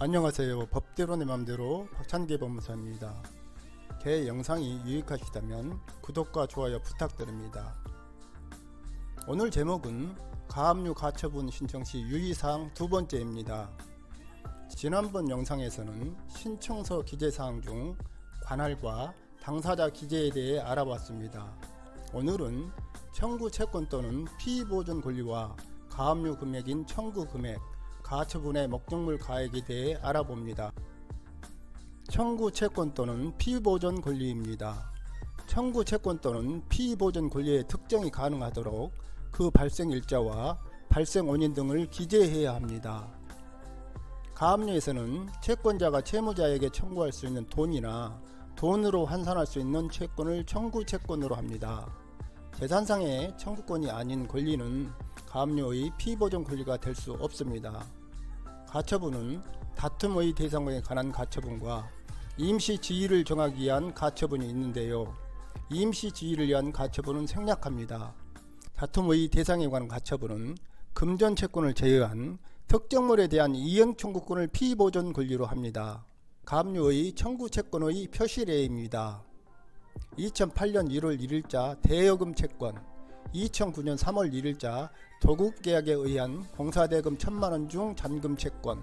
안녕하세요. 법대로 내 맘대로 박찬기 법무사입니다. 제 영상이 유익하시다면 구독과 좋아요 부탁드립니다. 오늘 제목은 가압류 가처분 신청시 유의사항 두 번째입니다. 지난번 영상에서는 신청서 기재사항 중 관할과 당사자 기재에 대해 알아봤습니다. 오늘은 청구 채권 또는 피보존 권리와 가압류 금액인 청구 금액, 가처분의 목적물 가액에 대해 알아봅니다. 청구 채권 또는 피보존 권리입니다. 청구 채권 또는 피보존 권리의 특정이 가능하도록 그 발생 일자와 발생 원인 등을 기재해야 합니다. 가압류에서는 채권자가 채무자에게 청구할 수 있는 돈이나 돈으로 환산할 수 있는 채권을 청구 채권으로 합니다. 재산상의 청구권이 아닌 권리는 가압류의 피보존 권리가 될 수 없습니다. 가처분은 다툼의 대상에 관한 가처분과 임시지위를 정하기 위한 가처분이 있는데요. 임시지위를 위한 가처분은 생략합니다. 다툼의 대상에 관한 가처분은 금전채권을 제외한 특정물에 대한 이행청구권을 피보존 권리로 합니다. 가압류의 청구채권의 표시례입니다. 2008년 1월 1일자 대여금 채권, 2009년 3월 1일자 도급계약에 의한 공사대금 1000만원 중 잔금 채권,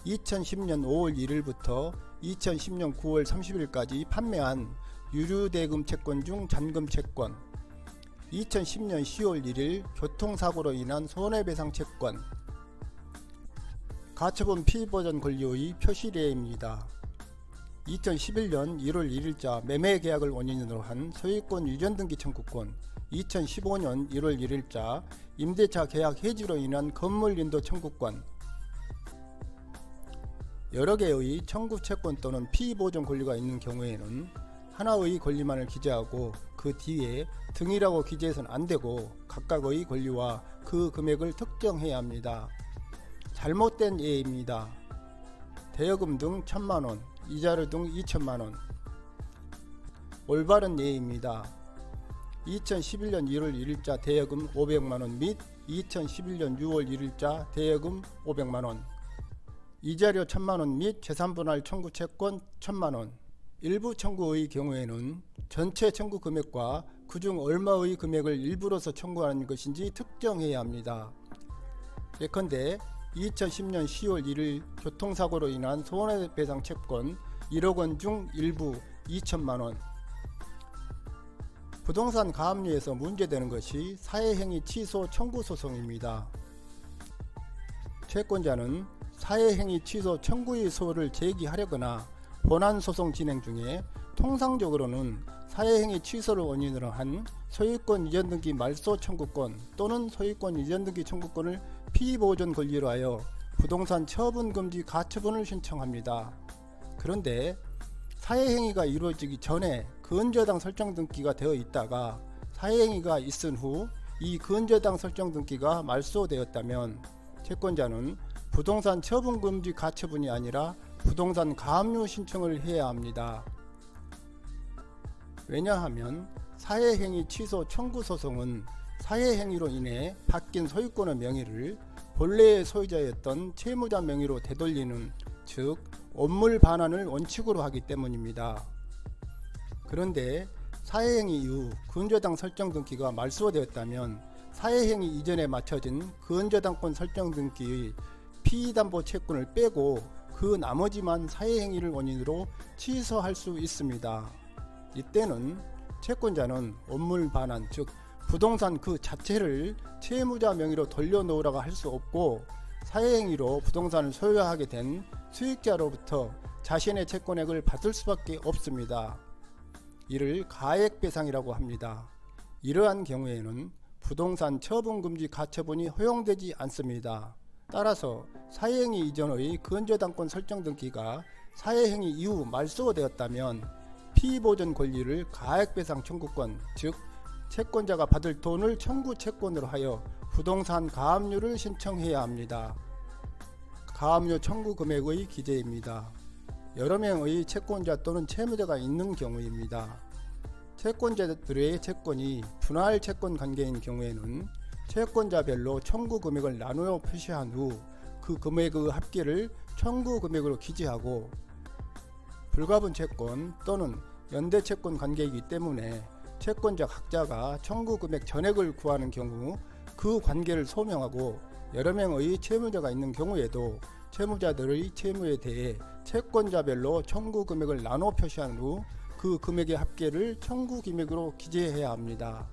2010년 5월 1일부터 2010년 9월 30일까지 판매한 유류대금 채권 중 잔금 채권, 2010년 10월 1일 교통사고로 인한 손해배상 채권. 가처분 피보존 권리의 표시례입니다. 2011년 1월 1일자 매매계약을 원인으로 한 소유권 이전등기 청구권, 2015년 1월 1일자 임대차 계약 해지로 인한 건물인도 청구권. 여러 개의 청구 채권 또는 피보존 권리가 있는 경우에는 하나의 권리만을 기재하고 그 뒤에 등이라고 기재해서는 안되고 각각의 권리와 그 금액을 특정해야 합니다. 잘못된 예입니다. 대여금 등 1000만원, 이자료 등 2000만원. 올바른 예입니다. 2011년 1월 1일자 대여금 500만원 및 2011년 6월 1일자 대여금 500만원, 이자료 1000만원 및 재산분할 청구 채권 1000만원. 일부 청구의 경우에는 전체 청구 금액과 그중 얼마의 금액을 일부러서 청구하는 것인지 특정해야 합니다. 예컨대 2010년 10월 1일 교통사고로 인한 손해배상 채권 1억원 중 일부 2천만원. 부동산 가압류에서 문제되는 것이 사회행위 취소 청구 소송입니다. 채권자는 사회행위 취소 청구의 소를 제기하려거나 본안소송 진행 중에 통상적으로는 사회행위 취소를 원인으로 한 소유권 이전 등기 말소 청구권 또는 소유권 이전 등기 청구권을 피보존 권리로 하여 부동산 처분 금지 가처분을 신청합니다. 그런데 사회행위가 이루어지기 전에 근저당 설정 등기가 되어 있다가 사회행위가 있은 후 이 근저당 설정 등기가 말소되었다면 채권자는 부동산 처분 금지 가처분이 아니라 부동산 가압류 신청을 해야 합니다. 왜냐하면 사회행위 취소 청구 소송은 사회행위로 인해 바뀐 소유권의 명의를 본래의 소유자였던 채무자 명의로 되돌리는, 즉 업물 반환을 원칙으로 하기 때문입니다. 그런데 사회행위 이후 근저당 설정 등기가 말소되었다면 사회행위 이전에 맞춰진 근저당권 설정 등기의 피담보 채권을 빼고 그 나머지만 사회행위를 원인으로 취소할 수 있습니다. 이때는 채권자는 업물 반환, 즉 부동산 그 자체를 채무자 명의로 돌려놓으라고 할 수 없고 사회행위로 부동산을 소유하게 된 수익자로부터 자신의 채권액을 받을 수밖에 없습니다. 이를 가액배상이라고 합니다. 이러한 경우에는 부동산 처분금지 가처분이 허용되지 않습니다. 따라서 사회행위 이전의 근저당권 설정 등기가 사회행위 이후 말소되었다면 피보존 권리를 가액배상 청구권, 즉 채권자가 받을 돈을 청구 채권으로 하여 부동산 가압류를 신청해야 합니다. 가압류 청구 금액의 기재입니다. 여러 명의 채권자 또는 채무자가 있는 경우입니다. 채권자들의 채권이 분할 채권 관계인 경우에는 채권자별로 청구 금액을 나누어 표시한 후 그 금액의 합계를 청구 금액으로 기재하고 불가분 채권 또는 연대 채권 관계이기 때문에 채권자 각자가 청구 금액 전액을 구하는 경우 그 관계를 소명하고 여러 명의 채무자가 있는 경우에도 채무자들의 채무에 대해 채권자별로 청구 금액을 나눠 표시한 후 그 금액의 합계를 청구 금액으로 기재해야 합니다.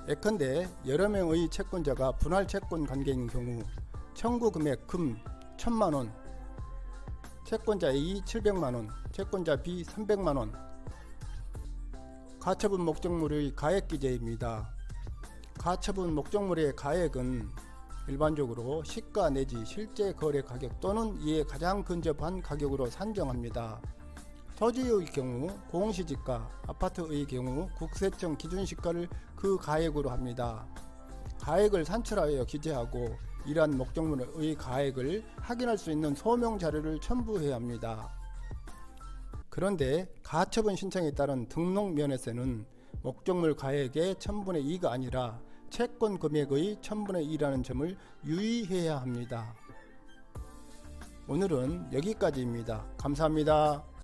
예컨대 여러 명의 채권자가 분할 채권 관계인 경우 청구 금액 금 1000만원, 채권자 A 700만원, 채권자 B 300만원, 가처분 목적물의 가액 기재입니다. 가처분 목적물의 가액은 일반적으로 시가 내지 실제 거래 가격 또는 이에 가장 근접한 가격으로 산정합니다. 토지의 경우 공시지가, 아파트의 경우 국세청 기준시가를 그 가액으로 합니다. 가액을 산출하여 기재하고 이러한 목적물의 가액을 확인할 수 있는 소명 자료를 첨부해야 합니다. 그런데 가처분 신청에 따른 등록면에서는 목적물 가액의 1000분의 2가 아니라 채권 금액의 1000분의 2라는 점을 유의해야 합니다. 오늘은 여기까지입니다. 감사합니다.